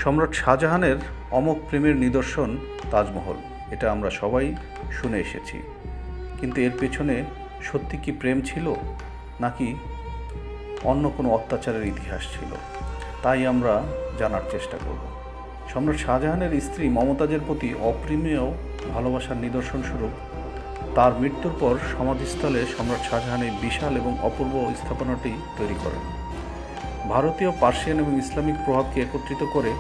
সম্রাট শাহজাহানের অমোঘ প্রেমের নিদর্শন তাজমহল। এটা আমরা সবাই শুনে এসেছি, কিন্তু এর পেছনে সত্যি কি প্রেম ছিল নাকি অন্য কোনো অত্যাচারের ইতিহাস ছিল, তাই আমরা জানার চেষ্টা করব। সম্রাট শাহজাহানের স্ত্রী মমতাজের প্রতি অপরিমেয় ভালোবাসার নিদর্শনস্বরূপ তার মৃত্যুর পর সমাধিস্থলে সম্রাট শাহজাহান এই বিশাল এবং অপূর্ব স্থাপনাটি তৈরি করেন। ভারতীয়, পার্সিয়ান এবং ইসলামিক প্রভাবকে একত্রিত করে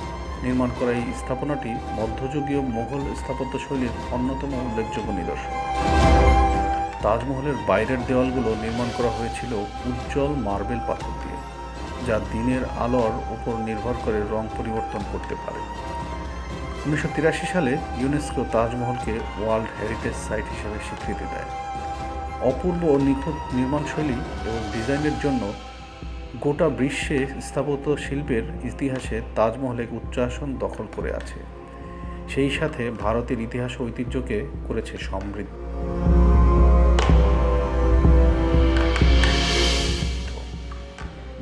নির্মাণ করা এই স্থাপনাটি মধ্যযুগীয় মুঘল স্থাপত্যশৈলীর অন্যতম উল্লেখযোগ্য নিদর্শন। তাজমহলের বাইরের দেওয়ালগুলো নির্মাণ করা হয়েছিল উজ্জ্বল মার্বেল পাথর দিয়ে, যা দিনের আলোর উপর নির্ভর করে রং পরিবর্তন করতে পারে। 1983 সালে ইউনেস্কো তাজমহলকে ওয়ার্ল্ড হেরিটেজ সাইট হিসেবে স্বীকৃতি দেয়। অপূর্ব ও নিখুঁত নির্মাণশৈলী এবং ডিজাইনের জন্য গোটা বিশ্বে স্থাপত্য শিল্পের ইতিহাসে তাজমহল এক উচ্চ আসন দখল করে আছে। সেই সাথে ভারতের ইতিহাস ও ঐতিহ্যকে করেছে সমৃদ্ধ।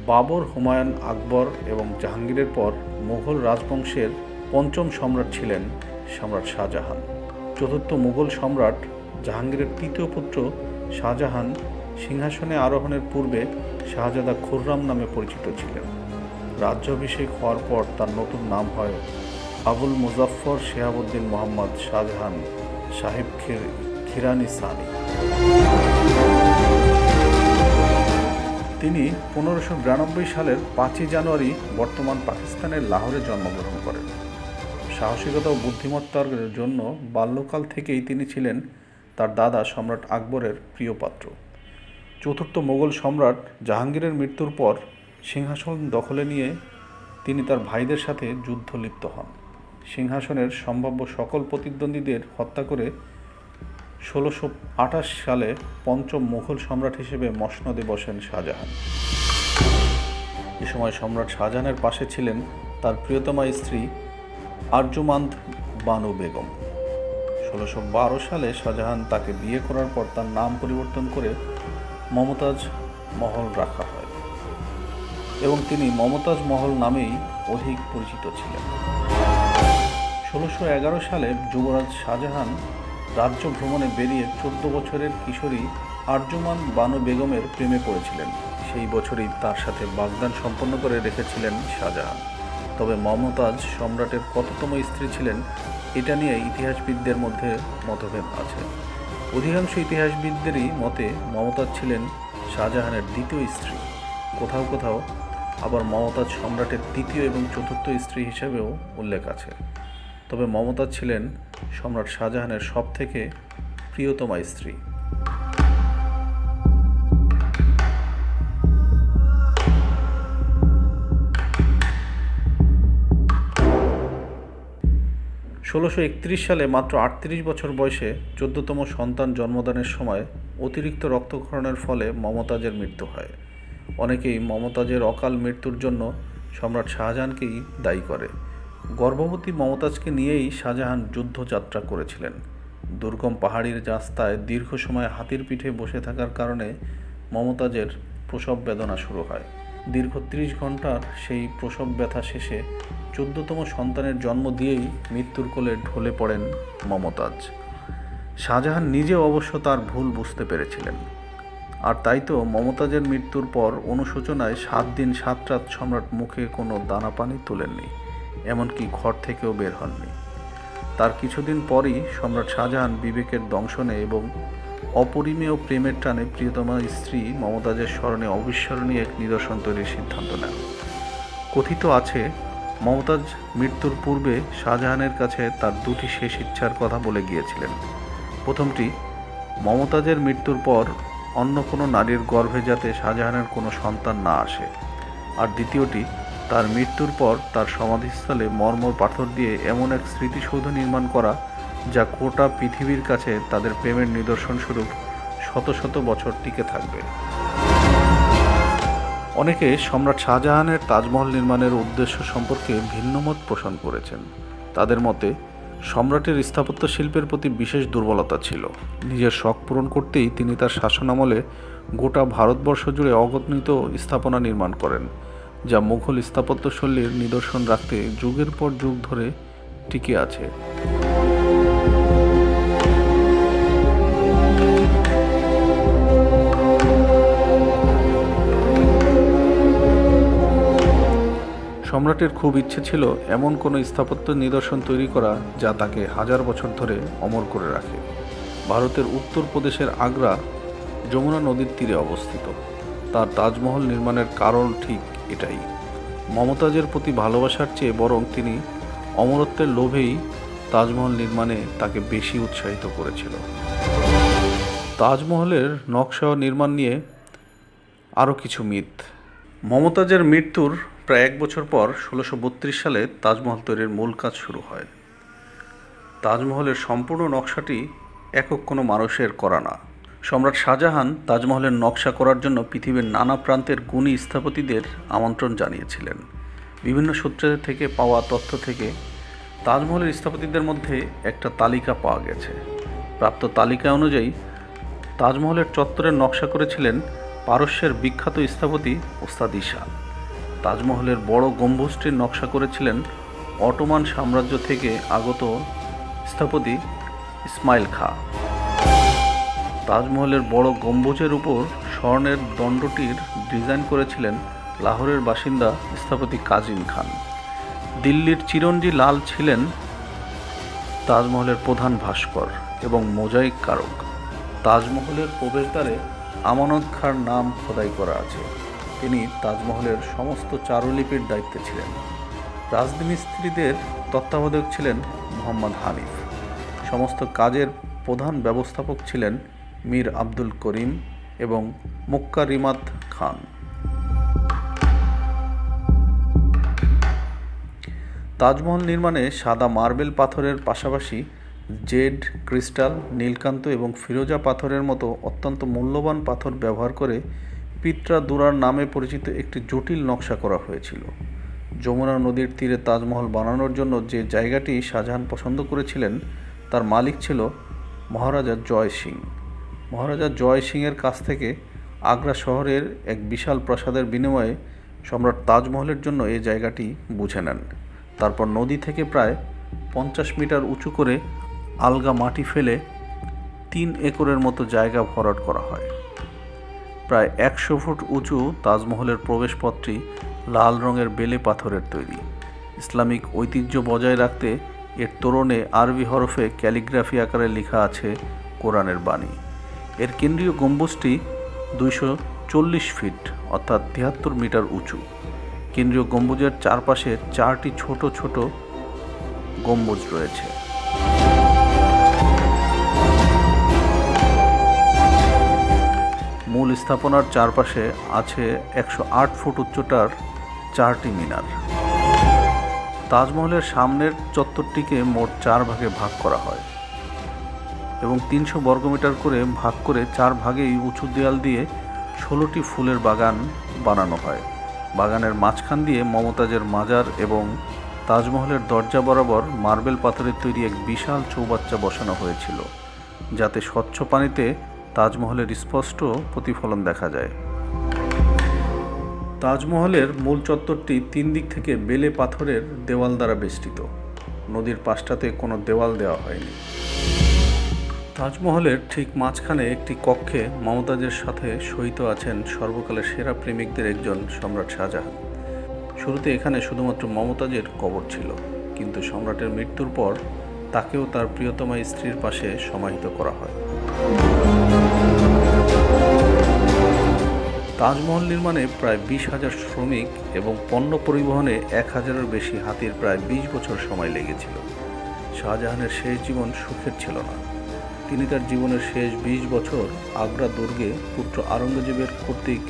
বাবর, হুমায়ুন, আকবর এবং জাহাঙ্গীরের পর মুঘল রাজবংশের পঞ্চম সম্রাট ছিলেন সম্রাট শাহজাহান। চতুর্থ মুঘল সম্রাট জাহাঙ্গীরের তৃতীয় পুত্র শাহজাহান সিংহাসনে আরোহণের পূর্বে শাহজাদা খুররাম নামে পরিচিত ছিলেন। রাজ্যাভিষেক হওয়ার পর তার নতুন নাম হয় আবুল মুজাফফর শিহাবুদ্দিন মোহাম্মদ শাহজাহান সাহেব খিরানি সানি। তিনি 1592 সালের 5 জানুয়ারি বর্তমান পাকিস্তানের লাহোরে জন্মগ্রহণ করেন। সাহসিকতা ও বুদ্ধিমত্তার জন্য বাল্যকাল থেকেই তিনি ছিলেন তার দাদা সম্রাট আকবরের প্রিয় পাত্র। চতুর্থ মোগল সম্রাট জাহাঙ্গীরের মৃত্যুর পর সিংহাসন দখলে নিয়ে তিনি তার ভাইদের সাথে যুদ্ধ লিপ্ত হন। সিংহাসনের সম্ভাব্য সকল প্রতিদ্বন্দ্বীদের হত্যা করে 1628 সালে পঞ্চম মুঘল সম্রাট হিসেবে মসনদে বসেন শাহজাহান। এ সময় সম্রাট শাহজাহানের পাশে ছিলেন তার প্রিয়তমা স্ত্রী আরজুমান্দ বানু বেগম। 1612 সালে শাহজাহান তাকে বিয়ে করার পর তার নাম পরিবর্তন করে মমতাজ মহল রাখা হয় এবং তিনি মমতাজ মহল নামেই অধিক পরিচিত ছিলেন। 1611 সালে যুবরাজ শাহজাহান রাজ্য ভ্রমণে বেরিয়ে 14 বছরের কিশোরী আরজুমান বানু বেগমের প্রেমে পড়েছিলেন। সেই বছরই তার সাথে বাগদান সম্পন্ন করে রেখেছিলেন শাহজাহান। তবে মমতাজ সম্রাটের কততম স্ত্রী ছিলেন এটা নিয়ে ইতিহাসবিদদের মধ্যে মতভেদ আছে। অধিকাংশ ইতিহাসবিদদেরই মতে মমতাজ ছিলেন শাহজাহানের দ্বিতীয় স্ত্রী। কোথাও কোথাও আবার মমতাজ সম্রাটের তৃতীয় এবং চতুর্থ স্ত্রী হিসেবেও উল্লেখ আছে। তবে মমতাজ ছিলেন সম্রাট শাহজাহানের সবথেকে প্রিয়তমা স্ত্রী। 1631 সালে মাত্র 38 বছর বয়সে 14তম সন্তান জন্মদানের সময় অতিরিক্ত রক্তক্ষরণের ফলে মমতাজের মৃত্যু হয়। অনেকেই মমতাজের অকাল মৃত্যুর জন্য সম্রাট শাহজাহানকেই দায়ী করে। গর্ভবতী মমতাজকে নিয়েই শাহজাহান যুদ্ধযাত্রা করেছিলেন। দুর্গম পাহাড়ির রাস্তায় দীর্ঘ সময় হাতির পিঠে বসে থাকার কারণে মমতাজের প্রসব বেদনা শুরু হয়। দীর্ঘ 30 ঘন্টার সেই প্রসব ব্যথা শেষে 14তম সন্তানের জন্ম দিয়েই মৃত্যুর কোলে ঢলে পড়েন মমতাজ। শাহজাহান নিজেও অবশ্য তার ভুল বুঝতে পেরেছিলেন। আর তাই তো মমতাজের মৃত্যুর পর অনুশোচনায় 7 দিন 7 রাত সম্রাট মুখে কোনো দানা পানি তোলেননি, এমনকি ঘর থেকেও বের হননি। তার কিছুদিন পরই সম্রাট শাহজাহান বিবেকের দংশনে এবং অপরিমেয় প্রেমের টানে প্রিয়তমা স্ত্রী মমতাজের স্মরণে অবিস্মরণীয় এক নিদর্শন তৈরির সিদ্ধান্ত নেন। কথিত আছে মমতাজ মৃত্যুর পূর্বে শাহজাহানের কাছে তার 2টি শেষ ইচ্ছার কথা বলে গিয়েছিলেন। প্রথমটি, মমতাজের মৃত্যুর পর অন্য কোনো নারীর গর্ভে যাতে শাহজাহানের কোনো সন্তান না আসে, আর দ্বিতীয়টি, তার মৃত্যুর পর তার সমাধিস্থলে মর্মর পাথর দিয়ে এমন এক স্মৃতিসৌধ নির্মাণ করা যা গোটা পৃথিবীর কাছে তাদের প্রেমের নিদর্শনস্বরূপ শত শত বছর টিকে থাকবে। অনেকে সম্রাট শাহজাহানের তাজমহল নির্মাণের উদ্দেশ্য সম্পর্কে ভিন্নমত পোষণ করেছেন। তাদের মতে সম্রাটের স্থাপত্য শিল্পের প্রতি বিশেষ দুর্বলতা ছিল। নিজের শখ পূরণ করতেই তিনি তার শাসনামলে গোটা ভারতবর্ষ জুড়ে অগণিত স্থাপনা নির্মাণ করেন। যা মুঘল স্থাপত্যশৈলীর নিদর্শন রাখতে যুগের পর যুগ ধরে টিকে আছে। সম্রাটের খুব ইচ্ছে ছিল এমন কোনো স্থাপত্য নিদর্শন তৈরি করা যা তাকে হাজার বছর ধরে অমর করে রাখে। ভারতের উত্তরপ্রদেশের আগ্রা যমুনা নদীর তীরে অবস্থিত। তার তাজমহল নির্মাণের কারণ ঠিক এটাই। মমতাজের প্রতি ভালোবাসার চেয়ে বরং তিনি অমরত্বের লোভেই তাজমহল নির্মাণে তাকে বেশি উৎসাহিত করেছিল। তাজমহলের নকশা ও নির্মাণ নিয়ে আরও কিছু মিথ। মমতাজের মৃত্যুর প্রায় 1 বছর পর 1632 সালে তাজমহল তৈরির মূল কাজ শুরু হয়। তাজমহলের সম্পূর্ণ নকশাটি একক কোনো মানুষের করা না। সম্রাট শাহজাহান তাজমহলের নকশা করার জন্য পৃথিবীর নানা প্রান্তের গুণী স্থপতিদের আমন্ত্রণ জানিয়েছিলেন। বিভিন্ন সূত্র থেকে পাওয়া তথ্য থেকে তাজমহলের স্থপতিদের মধ্যে একটা তালিকা পাওয়া গেছে। প্রাপ্ত তালিকা অনুযায়ী তাজমহলের চত্বরের নকশা করেছিলেন পারস্যের বিখ্যাত স্থপতি ওস্তাদ ঈসা। তাজমহলের বড় গম্বুজটির নকশা করেছিলেন অটোমান সাম্রাজ্য থেকে আগত স্থপতি ইসমাইল খাঁ। তাজমহলের বড় গম্বুজের উপর স্বর্ণের দণ্ডটির ডিজাইন করেছিলেন লাহোরের বাসিন্দা স্থপতি কাজিম খান। দিল্লির চিরঞ্জি লাল ছিলেন তাজমহলের প্রধান ভাস্কর এবং মোজাইক কারক। তাজমহলের প্রবেশদ্বারে আমানত খাঁর নাম খোদাই করা আছে। তিনি তাজমহলের সমস্ত চারুলিপির দায়িত্বে ছিলেন। রাজমিস্ত্রিদের তত্ত্বাবধায়ক ছিলেন মোহাম্মদ হানিফ। সমস্ত কাজের প্রধান ব্যবস্থাপক ছিলেন মীর আব্দুল করিম এবং মুক্কারিমাত খান। তাজমহল নির্মাণে সাদা মার্বেল পাথরের পাশাপাশি জেড, ক্রিস্টাল, নীলকান্ত এবং ফিরোজা পাথরের মতো অত্যন্ত মূল্যবান পাথর ব্যবহার করে পিত্রা দুরার নামে পরিচিত একটি জটিল নকশা করা হয়েছিল। যমুনা নদীর তীরে তাজমহল বানানোর জন্য যে জায়গাটি শাহজাহান পছন্দ করেছিলেন তার মালিক ছিল মহারাজা জয় সিং। মহারাজা জয় সিংয়ের কাছ থেকে আগ্রা শহরের এক বিশাল প্রাসাদের বিনিময়ে সম্রাট তাজমহলের জন্য এই জায়গাটি বুঝে নেন। তারপর নদী থেকে প্রায় 50 মিটার উঁচু করে আলগা মাটি ফেলে 3 একরের মতো জায়গা ভরাট করা হয়। প্রায় 100 ফুট উঁচু তাজমহলের প্রবেশপথটি লাল রঙের বেলে পাথরের তৈরি। ইসলামিক ঐতিহ্য বজায় রাখতে এর তোরণে আরবি হরফে ক্যালিগ্রাফি আকারে লেখা আছে কোরআনের বাণী। এর কেন্দ্রীয় গম্বুজটি 240 ফিট অর্থাৎ 73 মিটার উঁচু। কেন্দ্রীয় গম্বুজের চারপাশে 4টি ছোট ছোট গম্বুজ রয়েছে। মূল স্থাপনার চারপাশে আছে 108 ফুট উচ্চতার 4টি মিনার। তাজমহলের সামনের চত্বরটিকে মোট 4 ভাগে ভাগ করা হয় এবং 300 বর্গমিটার করে ভাগ করে 4 ভাগেই উঁচু দেয়াল দিয়ে 16টি ফুলের বাগান বানানো হয়। বাগানের মাঝখান দিয়ে মমতাজের মাজার এবং তাজমহলের দরজা বরাবর মার্বেল পাথরের তৈরি এক বিশাল চৌবাচ্চা বসানো হয়েছিল, যাতে স্বচ্ছ পানিতে তাজমহলের স্পষ্ট প্রতিফলন দেখা যায়। তাজমহলের মূল চত্বরটি 3 দিক থেকে বেলে পাথরের দেওয়াল দ্বারা বেষ্টিত। নদীর পাশটাতে কোনো দেওয়াল দেওয়া হয়নি। তাজমহলের ঠিক মাঝখানে একটি কক্ষে মমতাজের সাথে শয়িত আছেন সর্বকালের সেরা প্রেমিকদের একজন সম্রাট শাহজাহান। শুরুতে এখানে শুধুমাত্র মমতাজের কবর ছিল, কিন্তু সম্রাটের মৃত্যুর পর তাকেও তার প্রিয়তমা স্ত্রীর পাশে সমাহিত করা হয়। তাজমহল নির্মাণে প্রায় 20,000 শ্রমিক এবং পণ্য পরিবহনে 1,000-এর বেশি হাতির প্রায় 20 বছর সময় লেগেছিল। শাহজাহানের শেষ জীবন সুখের ছিল না। তিনি তার জীবনের শেষ 20 বছর আগ্রা দুর্গে পুত্র আওরঙ্গজেবের কর্তৃক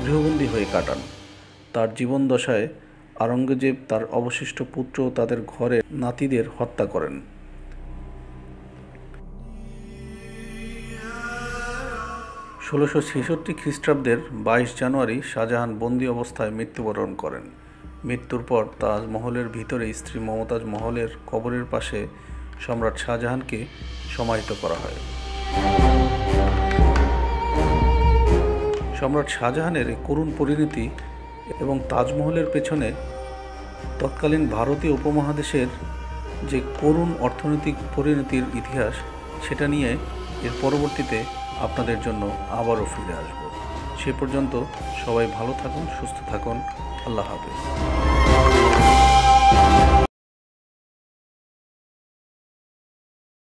গৃহবন্দী হয়ে কাটান। তার জীবনদশায় আওরঙ্গজেব তার অবশিষ্ট পুত্র ও তাদের ঘরের নাতিদের হত্যা করেন। 1666 খ্রিস্টাব্দের 22 জানুয়ারি শাহজাহান বন্দী অবস্থায় মৃত্যুবরণ করেন। মৃত্যুর পর তাজমহলের ভিতরে স্ত্রী মমতাজ মহলের কবরের পাশে সম্রাট শাহজাহানকে সমাহিত করা হয়। সম্রাট শাহজাহানের এই করুণ পরিণতি এবং তাজমহলের পেছনে তৎকালীন ভারতীয় উপমহাদেশের যে করুণ অর্থনৈতিক পরিণতির ইতিহাস, সেটা নিয়ে এর পরবর্তীতে আপনাদের জন্য আবারও ফিরে আসব। সে পর্যন্ত সবাই ভালো থাকুন, সুস্থ থাকুন। আল্লাহ হাফেজ।